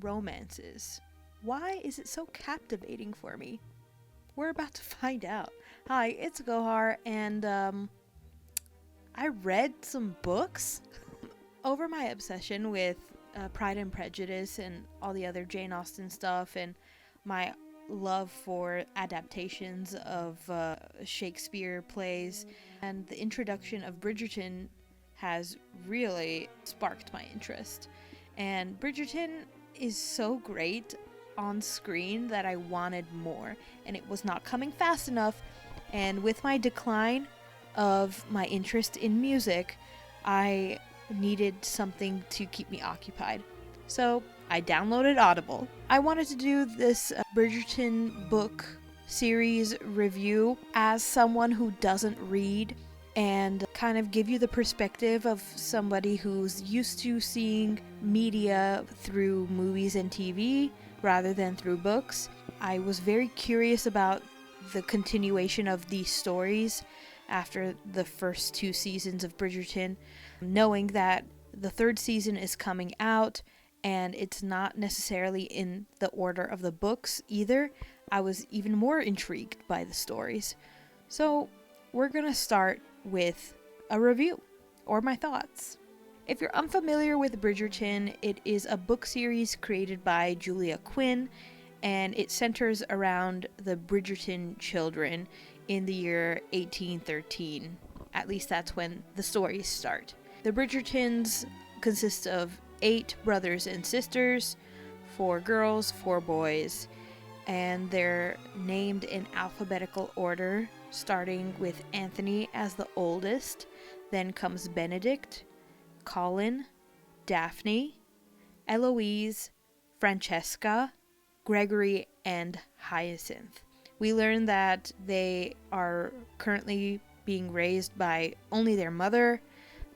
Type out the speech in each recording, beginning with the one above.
romances? Why is it so captivating for me? We're about to find out. Hi, it's Gohar, and I read some books over my obsession with Pride and Prejudice and all the other Jane Austen stuff, and my love for adaptations of Shakespeare plays, and the introduction of Bridgerton has really sparked my interest. And Bridgerton is so great on screen that I wanted more, and it was not coming fast enough. And with my decline of my interest in music, I needed something to keep me occupied. So I downloaded Audible. I wanted to do this Bridgerton book series review as someone who doesn't read, and kind of give you the perspective of somebody who's used to seeing media through movies and TV rather than through books. I was very curious about the continuation of these stories after the first 2 seasons of Bridgerton, knowing that the 3rd season is coming out and it's not necessarily in the order of the books either. I was even more intrigued by the stories. So we're gonna start with a review, or my thoughts. If you're unfamiliar with Bridgerton, it is a book series created by Julia Quinn, and it centers around the Bridgerton children in the year 1813. At least that's when the stories start. The Bridgertons consist of 8 brothers and sisters, 4 girls, 4 boys, and they're named in alphabetical order, starting with Anthony as the oldest, then comes Benedict, Colin, Daphne, Eloise, Francesca, Gregory, and Hyacinth. We learn that they are currently being raised by only their mother.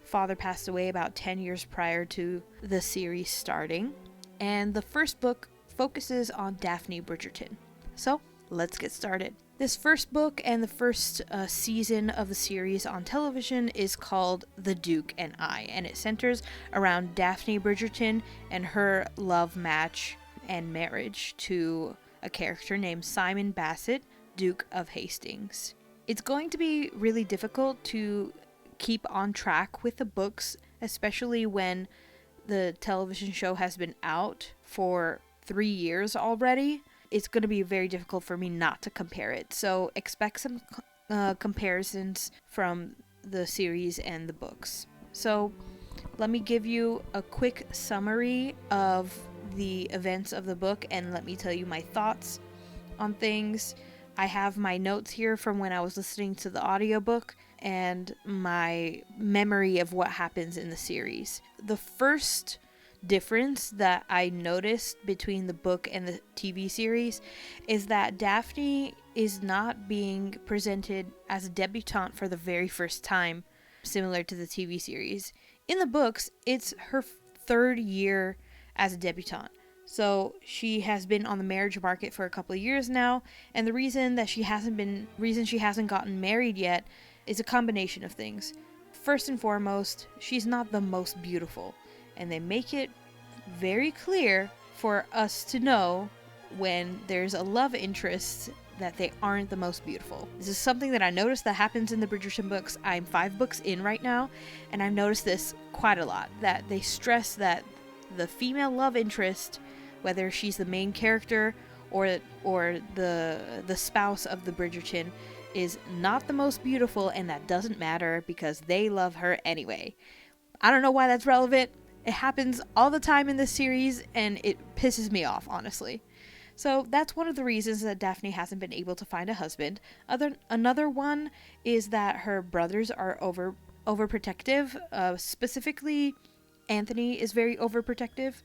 Father passed away about 10 years prior to the series starting. And the first book focuses on Daphne Bridgerton. So, let's get started. This first book and the first season of the series on television is called The Duke and I, and it centers around Daphne Bridgerton and her love match and marriage to a character named Simon Bassett, Duke of Hastings. It's going to be really difficult to keep on track with the books, especially when the television show has been out for 3 years already. It's going to be very difficult for me not to compare it. So expect some comparisons from the series and the books. So let me give you a quick summary of the events of the book, and let me tell you my thoughts on things. I have my notes here from when I was listening to the audiobook and my memory of what happens in the series. The first difference that I noticed between the book and the TV series is that Daphne is not being presented as a debutante for the very first time, similar to the TV series. In the books, it's her 3rd year as a debutante. So she has been on the marriage market for a couple of years now, and the reason she hasn't gotten married yet is a combination of things. First and foremost, she's not the most beautiful, and they make it very clear for us to know when there's a love interest that they aren't the most beautiful. This is something that I noticed that happens in the Bridgerton books. I'm 5 books in right now, and I've noticed this quite a lot, that they stress that the female love interest, whether she's the main character or the spouse of the Bridgerton, is not the most beautiful, and that doesn't matter because they love her anyway. I don't know why that's relevant. It happens all the time in this series, and it pisses me off, honestly. So that's one of the reasons that Daphne hasn't been able to find a husband. Another one is that her brothers are overprotective. Specifically, Anthony is very overprotective.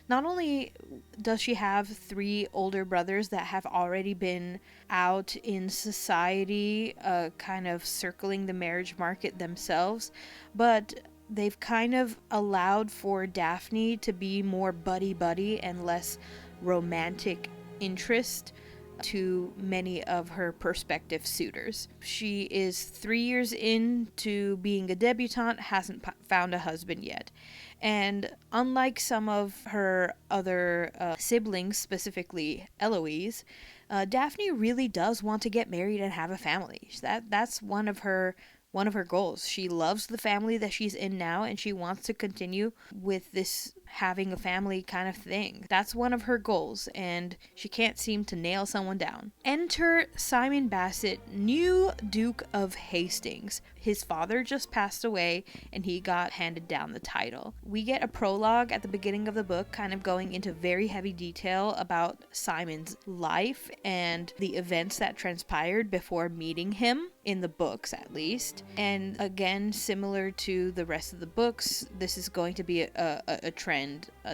Not only does she have 3 older brothers that have already been out in society, kind of circling the marriage market themselves, but they've kind of allowed for Daphne to be more buddy-buddy and less romantic interest to many of her prospective suitors. She is 3 years into being a debutante, hasn't found a husband yet. And unlike some of her other siblings, specifically Eloise, Daphne really does want to get married and have a family. That's one of her goals. She loves the family that she's in now, and she wants to continue with this having a family kind of thing. That's one of her goals, and she can't seem to nail someone down. Enter Simon Basset, new Duke of Hastings. His father just passed away, and he got handed down the title. We get a prologue at the beginning of the book, kind of going into very heavy detail about Simon's life and the events that transpired before meeting him, in the books at least. And again, similar to the rest of the books, this is going to be a trend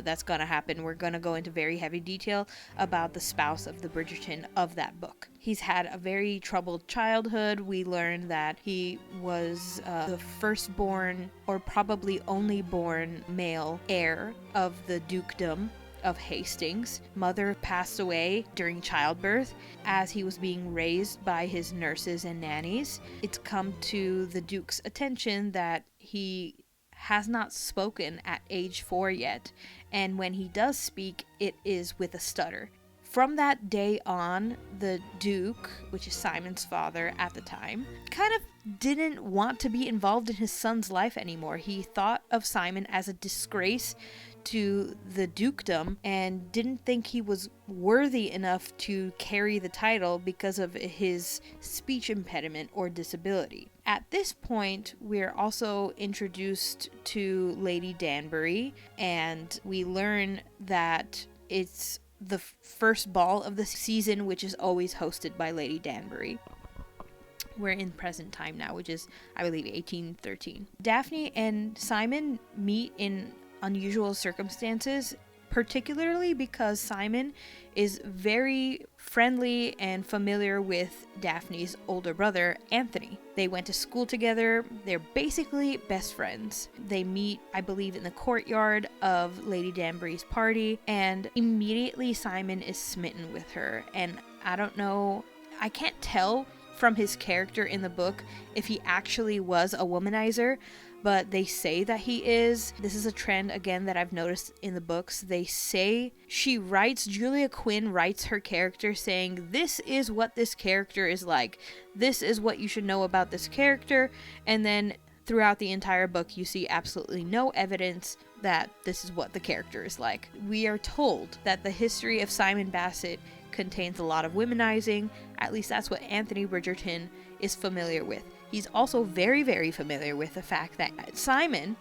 that's going to happen. We're going to go into very heavy detail about the spouse of the Bridgerton of that book. He's had a very troubled childhood. We learn that he was the firstborn, or probably only born, male heir of the dukedom of Hastings. Mother passed away during childbirth as he was being raised by his nurses and nannies. It's come to the Duke's attention that he has not spoken at age 4 yet, and when he does speak, it is with a stutter. From that day on, the Duke, which is Simon's father at the time, kind of didn't want to be involved in his son's life anymore. He thought of Simon as a disgrace to the dukedom and didn't think he was worthy enough to carry the title because of his speech impediment or disability. At this point, we're also introduced to Lady Danbury, and we learn that it's the first ball of the season, which is always hosted by Lady Danbury. We're in present time now, which is, I believe, 1813. Daphne and Simon meet in unusual circumstances, particularly because Simon is very friendly and familiar with Daphne's older brother, Anthony. They went to school together. They're basically best friends. They meet, I believe, in the courtyard of Lady Danbury's party, and immediately Simon is smitten with her. And I don't know, I can't tell from his character in the book if he actually was a womanizer, but they say that he is. This is a trend, again, that I've noticed in the books. They say Julia Quinn writes her character saying, this is what this character is like. This is what you should know about this character. And then throughout the entire book, you see absolutely no evidence that this is what the character is like. We are told that the history of Simon Basset contains a lot of womanizing. At least that's what Anthony Bridgerton is familiar with. He's also very, very familiar with the fact that Simon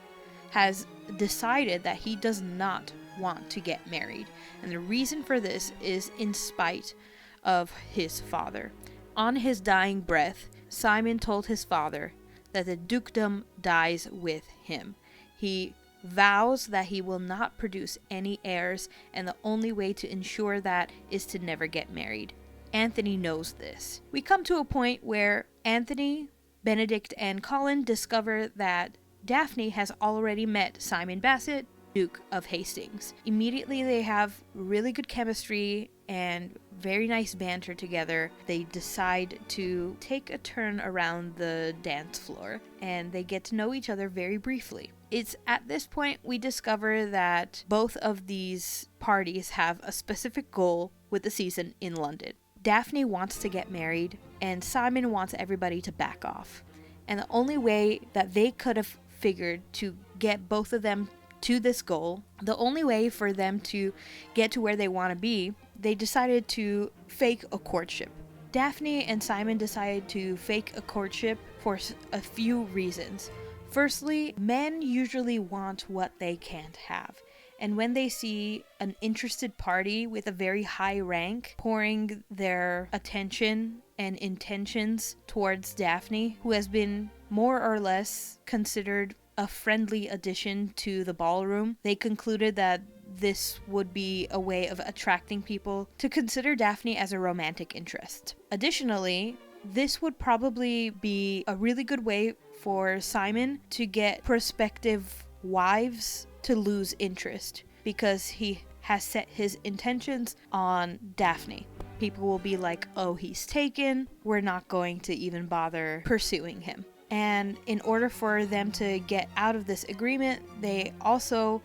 has decided that he does not want to get married. And the reason for this is in spite of his father. On his dying breath, Simon told his father that the dukedom dies with him. He vows that he will not produce any heirs, and the only way to ensure that is to never get married. Anthony knows this. We come to a point where Anthony, Benedict, and Colin discover that Daphne has already met Simon Basset, Duke of Hastings. Immediately they have really good chemistry and very nice banter together. They decide to take a turn around the dance floor, and they get to know each other very briefly. It's at this point we discover that both of these parties have a specific goal with the season in London. Daphne wants to get married, and Simon wants everybody to back off. And the only way that they could have figured to get both of them to this goal, the only way for them to get to where they want to be, they decided to fake a courtship. Daphne and Simon decided to fake a courtship for a few reasons. Firstly, men usually want what they can't have. And when they see an interested party with a very high rank pouring their attention and intentions towards Daphne, who has been more or less considered a friendly addition to the ballroom, they concluded that this would be a way of attracting people to consider Daphne as a romantic interest. Additionally, this would probably be a really good way for Simon to get prospective wives to lose interest, because he has set his intentions on Daphne. people will be like, oh, he's taken, we're not going to even bother pursuing him. And in order for them to get out of this agreement, they also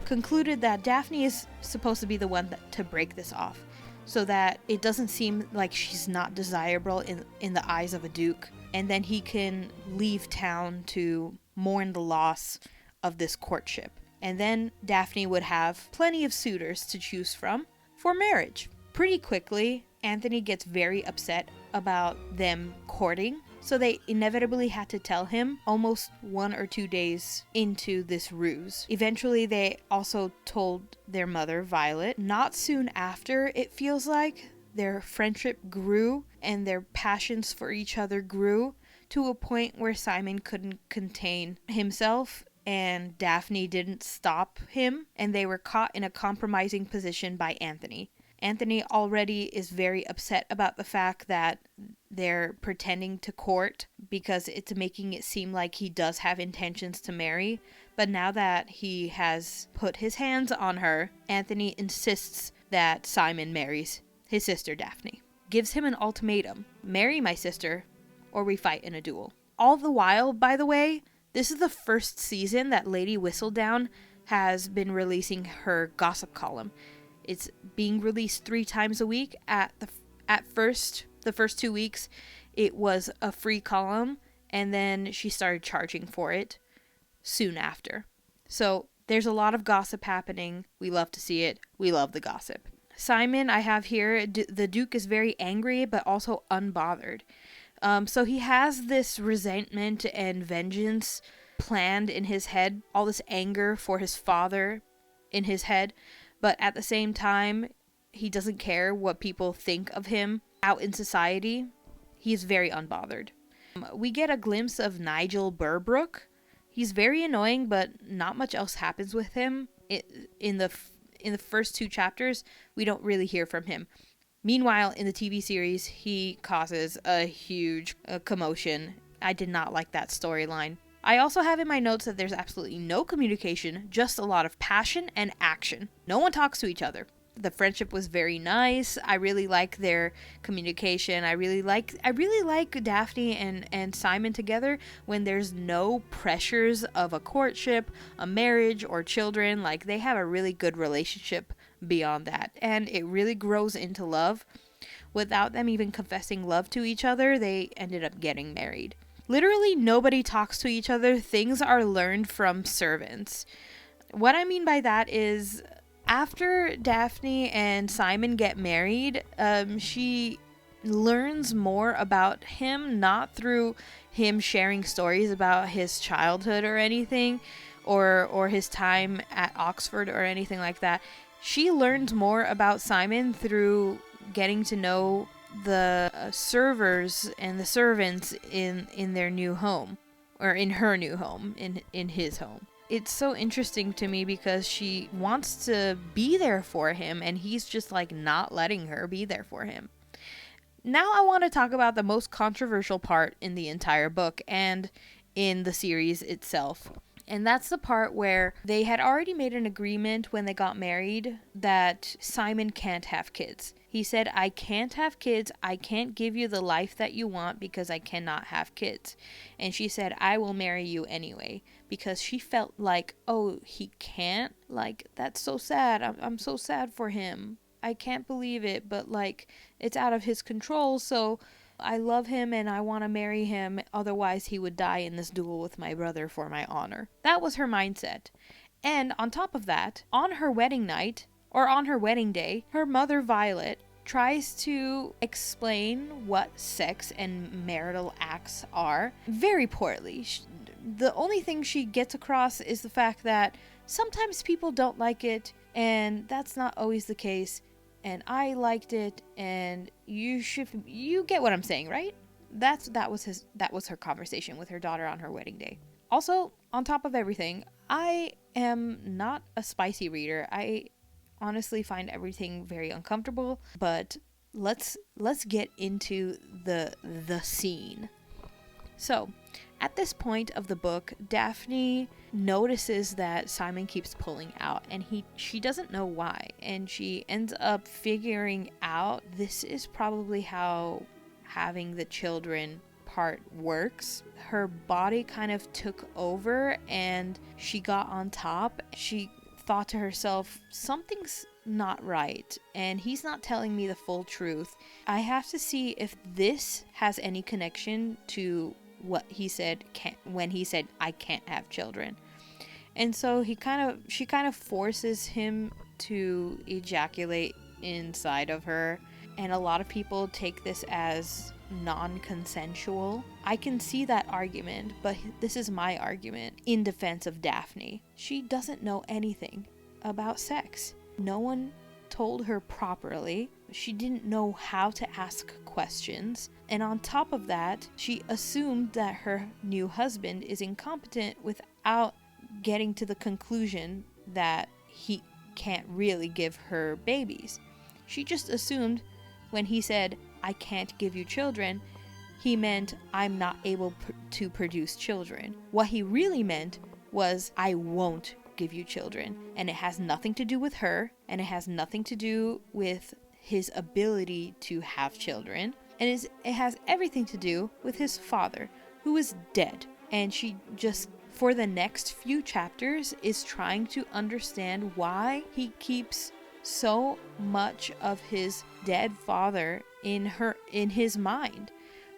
concluded that Daphne is supposed to be the one to break this off, so that it doesn't seem like she's not desirable in the eyes of a duke, and then he can leave town to mourn the loss of this courtship. And then Daphne would have plenty of suitors to choose from for marriage. Pretty quickly, Anthony gets very upset about them courting, so they inevitably had to tell him almost 1 or 2 days into this ruse. Eventually, they also told their mother, Violet. Not soon after, it feels like, their friendship grew and their passions for each other grew to a point where Simon couldn't contain himself and Daphne didn't stop him, and they were caught in a compromising position by Anthony. Anthony already is very upset about the fact that they're pretending to court because it's making it seem like he does have intentions to marry. But now that he has put his hands on her, Anthony insists that Simon marries his sister Daphne. Gives him an ultimatum: marry my sister or we fight in a duel. All the while, by the way, this is the first season that Lady Whistledown has been releasing her gossip column. It's being released 3 times a week. At first, the first 2 weeks, it was a free column, and then she started charging for it soon after. So there's a lot of gossip happening. We love to see it. We love the gossip. Simon, I have here, the Duke is very angry, but also unbothered. So he has this resentment and vengeance planned in his head, all this anger for his father in his head, but at the same time, he doesn't care what people think of him out in society. He's very unbothered. We get a glimpse of Nigel Burbrook. He's very annoying, but not much else happens with him. In the first 2 chapters, we don't really hear from him. Meanwhile, in the TV series, he causes a huge commotion. I did not like that storyline. I also have in my notes that there's absolutely no communication, just a lot of passion and action. No one talks to each other. The friendship was very nice. I really like their communication. I really like Daphne and Simon together when there's no pressures of a courtship, a marriage, or children. Like, they have a really good relationship beyond that, and it really grows into love. Without them even confessing love to each other, they ended up getting married. Literally nobody talks to each other. Things are learned from servants. What I mean by that is, after Daphne and Simon get married, she learns more about him, not through him sharing stories about his childhood or anything, or his time at Oxford or anything like that. She learns more about Simon through getting to know the servers and the servants in their new home, or in her new home, in his home. It's so interesting to me because she wants to be there for him, and he's just like not letting her be there for him. Now I want to talk about the most controversial part in the entire book and in the series itself. And that's the part where they had already made an agreement when they got married that Simon can't have kids. He said, I can't have kids. I can't give you the life that you want because I cannot have kids. And she said, I will marry you anyway, because she felt like, oh, he can't? Like, that's so sad. I'm so sad for him. I can't believe it, but like, it's out of his control, so I love him and I want to marry him, otherwise he would die in this duel with my brother for my honor. That was her mindset. And on top of that, on her wedding night, or on her wedding day, her mother Violet tries to explain what sex and marital acts are very poorly. The only thing she gets across is the fact that sometimes people don't like it, and that's not always the case. And I liked it, and you get what I'm saying, right? That was her conversation with her daughter on her wedding day. Also, on top of everything, I am not a spicy reader. I honestly find everything very uncomfortable, but let's get into the scene. So, At this point of the book, Daphne notices that Simon keeps pulling out, and she doesn't know why, and she ends up figuring out this is probably how having the children part works. Her body kind of took over and she got on top. She thought to herself, something's not right, and he's not telling me the full truth. I have to see if this has any connection to what he said when he said I can't have children. And so she kind of forces him to ejaculate inside of her, and a lot of people take this as non-consensual. I can see that argument, but this is my argument in defense of Daphne. She doesn't know anything about sex. No one told her properly. She didn't know how to ask questions. And on top of that, she assumed that her new husband is incompetent without getting to the conclusion that he can't really give her babies. She just assumed when he said, I can't give you children, he meant I'm not able to produce children. What he really meant was I won't give you children. And it has nothing to do with her, and it has nothing to do with his ability to have children. And it has everything to do with his father, who is dead. And she just, for the next few chapters, is trying to understand why he keeps so much of his dead father in his mind,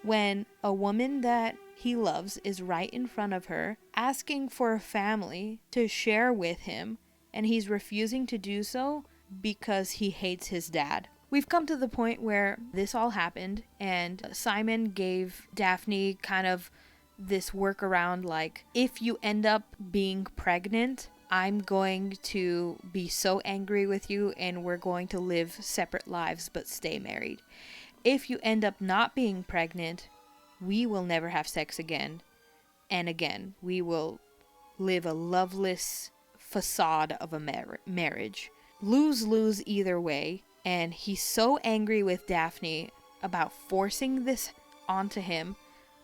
when a woman that he loves is right in front of her, asking for a family to share with him, and he's refusing to do so because he hates his dad. We've come to the point where this all happened, and Simon gave Daphne kind of this workaround, like, if you end up being pregnant, I'm going to be so angry with you and we're going to live separate lives but stay married. If you end up not being pregnant, we will never have sex again. And again, we will live a loveless facade of a marriage. Lose-lose either way. And he's so angry with Daphne about forcing this onto him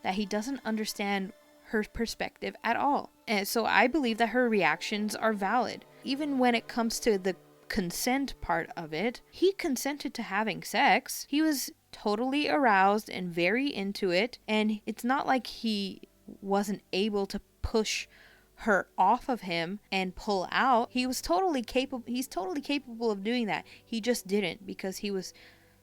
that he doesn't understand her perspective at all. And so I believe that her reactions are valid. Even when it comes to the consent part of it, he consented to having sex. He was totally aroused and very into it, and it's not like he wasn't able to push her off of him and pull out. He's totally capable of doing that. He just didn't, because he was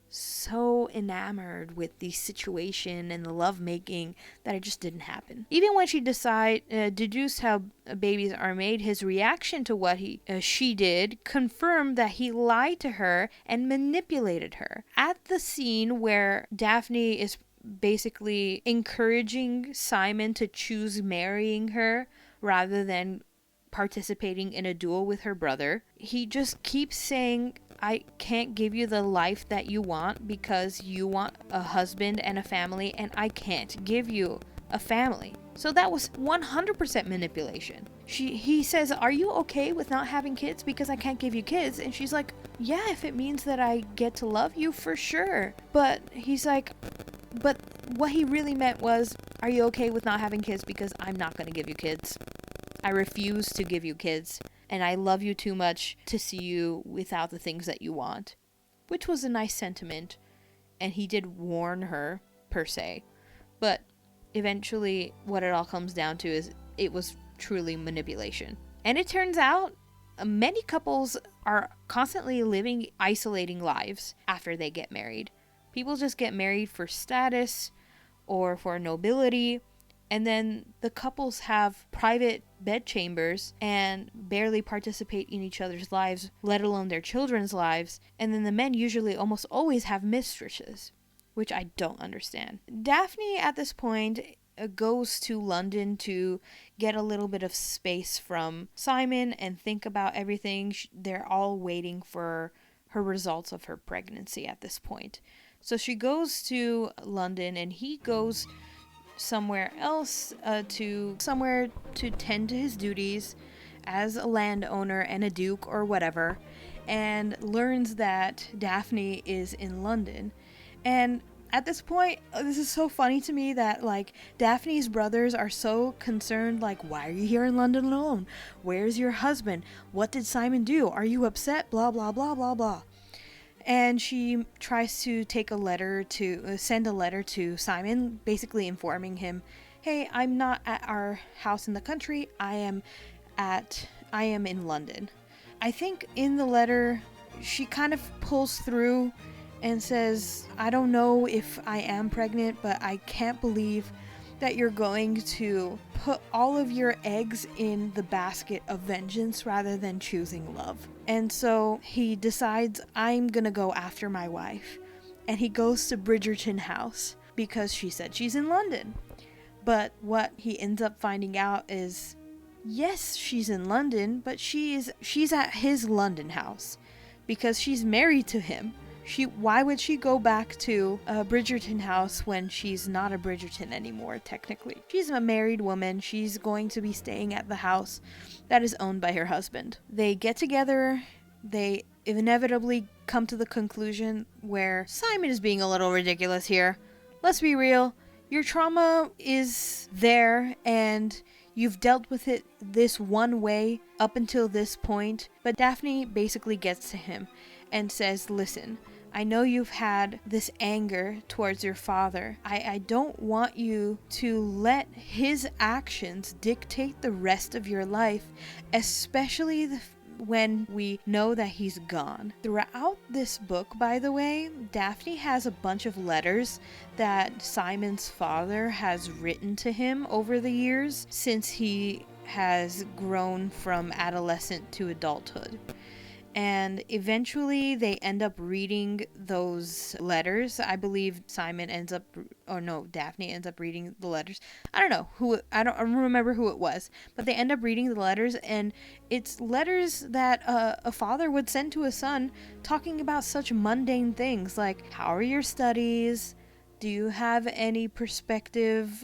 so enamored with the situation and the lovemaking that it just didn't happen. Even when she deduced how babies are made, his reaction to what she did confirmed that he lied to her and manipulated her. At the scene where Daphne is basically encouraging Simon to choose marrying her rather than participating in a duel with her brother, he just keeps saying, I can't give you the life that you want because you want a husband and a family, and I can't give you a family. So that was 100% manipulation. He says, are you okay with not having kids because I can't give you kids? And she's like, yeah, if it means that I get to love you, for sure. But he's like, but what he really meant was, are you okay with not having kids because I'm not going to give you kids? I refuse to give you kids. And I love you too much to see you without the things that you want. Which was a nice sentiment. And he did warn her, per se. But eventually, what it all comes down to is it was truly manipulation. And it turns out, many couples are constantly living isolating lives after they get married. People just get married for status or for nobility. And then the couples have private bedchambers and barely participate in each other's lives, let alone their children's lives. And then the men usually almost always have mistresses, which I don't understand. Daphne, at this point, goes to London to get a little bit of space from Simon and think about everything. They're all waiting for her results of her pregnancy at this point. So she goes to London, and he goes somewhere else to tend to his duties as a landowner and a duke or whatever, and learns that Daphne is in London. And At this point, this is so funny to me that like Daphne's brothers are so concerned, like, why are you here in London alone? Where's your husband? What did Simon do? Are you upset? Blah blah blah blah blah. And she tries to send a letter to Simon, basically informing him, hey, I'm not at our house in the country. I am in London. I think in the letter she kind of pulls through and says, I don't know if I am pregnant, but I can't believe that you're going to put all of your eggs in the basket of vengeance rather than choosing love. And so he decides, I'm gonna go after my wife. And he goes to Bridgerton House because she said she's in London. But what he ends up finding out is, yes, she's in London, but she's at his London house because she's married to him. Why would she go back to a Bridgerton house when she's not a Bridgerton anymore, technically? She's a married woman. She's going to be staying at the house that is owned by her husband. They get together. They inevitably come to the conclusion where Simon is being a little ridiculous here. Let's be real. Your trauma is there and you've dealt with it this one way up until this point. But Daphne basically gets to him and says, listen, I know you've had this anger towards your father. I don't want you to let his actions dictate the rest of your life, especially when we know that he's gone. Throughout this book, by the way, Daphne has a bunch of letters that Simon's father has written to him over the years since he has grown from adolescent to adulthood. And eventually they end up reading those letters. I believe Daphne ends up reading the letters. I don't remember who it was, but they end up reading the letters, and it's letters that a father would send to a son talking about such mundane things like, how are your studies? Do you have any prospective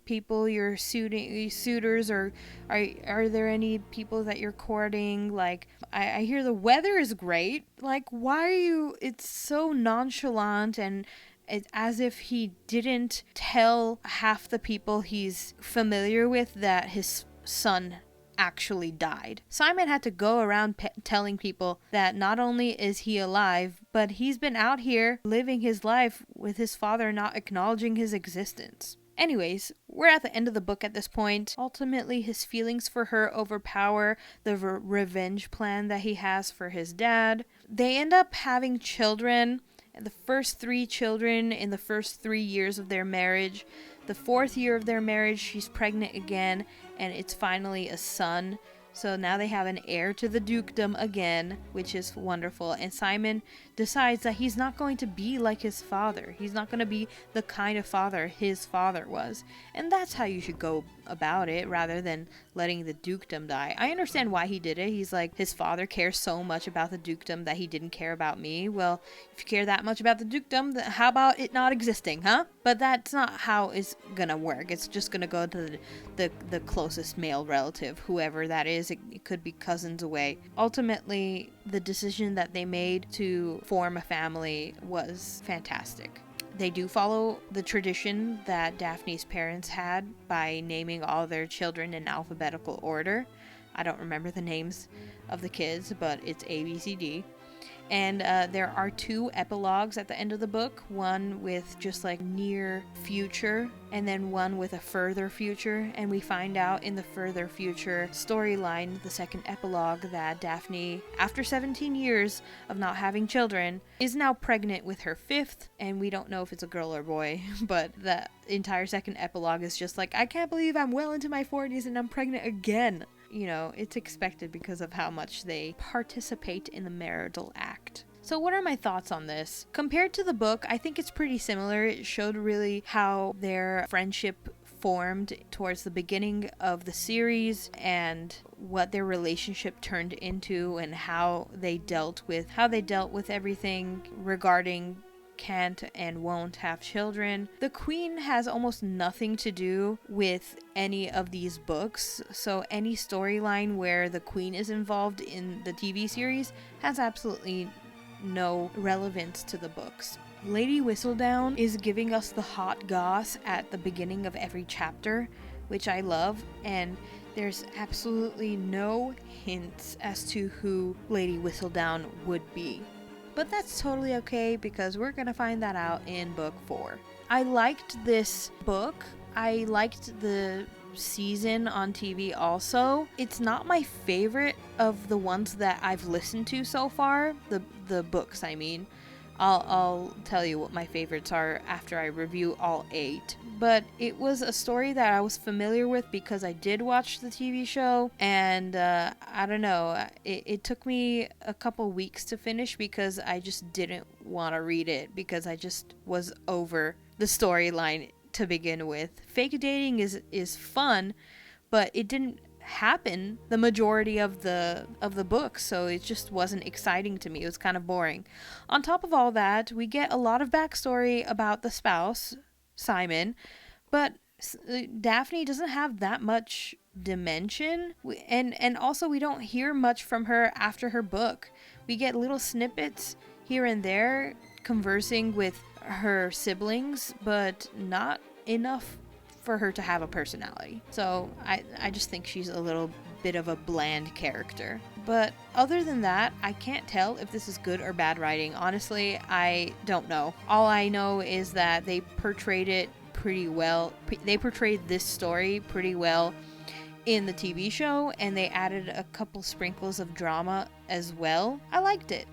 people you're suitors, or are there any people that you're courting? Like, I hear the weather is great. Like, why are you? It's so nonchalant, and it's as if he didn't tell half the people he's familiar with that his son actually died. Simon had to go around telling people that not only is he alive, but he's been out here living his life with his father not acknowledging his existence. Anyways, we're at the end of the book at this point. Ultimately, his feelings for her overpower the revenge plan that he has for his dad. They end up having children, the first 3 children in the first 3 years of their marriage. The 4th year of their marriage, she's pregnant again, and it's finally a son. So now they have an heir to the dukedom again, which is wonderful. And Simon decides that he's not going to be like his father. He's not going to be the kind of father his father was. And that's how you should go about it, rather than letting the dukedom die. I understand why he did it. He's like, his father cares so much about the dukedom that he didn't care about me. Well, if you care that much about the dukedom, then how about it not existing, huh? But that's not how it's gonna work. It's just gonna go to the closest male relative, whoever that is. It could be cousins away. Ultimately, the decision that they made to form a family was fantastic. They do follow the tradition that Daphne's parents had by naming all their children in alphabetical order. I don't remember the names of the kids, but it's A, B, C, D. And there are 2 epilogues at the end of the book, one with just like near future and then one with a further future. And we find out in the further future storyline, the second epilogue, that Daphne, after 17 years of not having children, is now pregnant with her 5th, and we don't know if it's a girl or boy, but the entire second epilogue is just like, I can't believe I'm well into my 40s and I'm pregnant again. You know, it's expected because of how much they participate in the marital act. So what are my thoughts on this? Compared to the book, I think it's pretty similar. It showed really how their friendship formed towards the beginning of the series and what their relationship turned into, and how they dealt with everything regarding can't and won't have children. The Queen has almost nothing to do with any of these books, so any storyline where the Queen is involved in the TV series has absolutely no relevance to the books. Lady Whistledown is giving us the hot goss at the beginning of every chapter, which I love, and there's absolutely no hints as to who Lady Whistledown would be. But that's totally okay because we're gonna find that out in book 4. I liked this book. I liked the season on TV also. It's not my favorite of the ones that I've listened to so far, the books I mean. I'll tell you what my favorites are after I review all 8. But it was a story that I was familiar with because I did watch the TV show, and I don't know, it took me a couple weeks to finish because I just didn't want to read it because I just was over the storyline to begin with. Fake dating is fun, but it didn't happen the majority of the book, so it just wasn't exciting to me. It was kind of boring. On top of all that, we get a lot of backstory about the spouse, Simon, but Daphne doesn't have that much dimension, and also we don't hear much from her after her book. We get little snippets here and there conversing with her siblings, but not enough for her to have a personality. So I just think she's a little bit of a bland character. But other than that, I can't tell if this is good or bad writing. Honestly, I don't know. All I know is that they portrayed it pretty well. They portrayed this story pretty well in the TV show, and they added a couple sprinkles of drama as well. I liked it.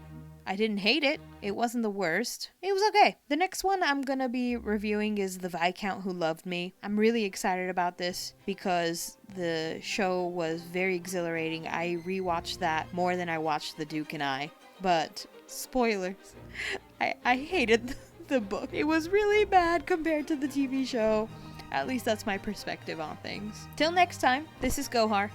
I didn't hate it. It wasn't the worst. It was okay. The next one I'm gonna be reviewing is The Viscount Who Loved Me. I'm really excited about this because the show was very exhilarating. I rewatched that more than I watched The Duke and I. But, spoilers, I hated the book. It was really bad compared to the TV show. At least that's my perspective on things. Till next time, this is Gohar.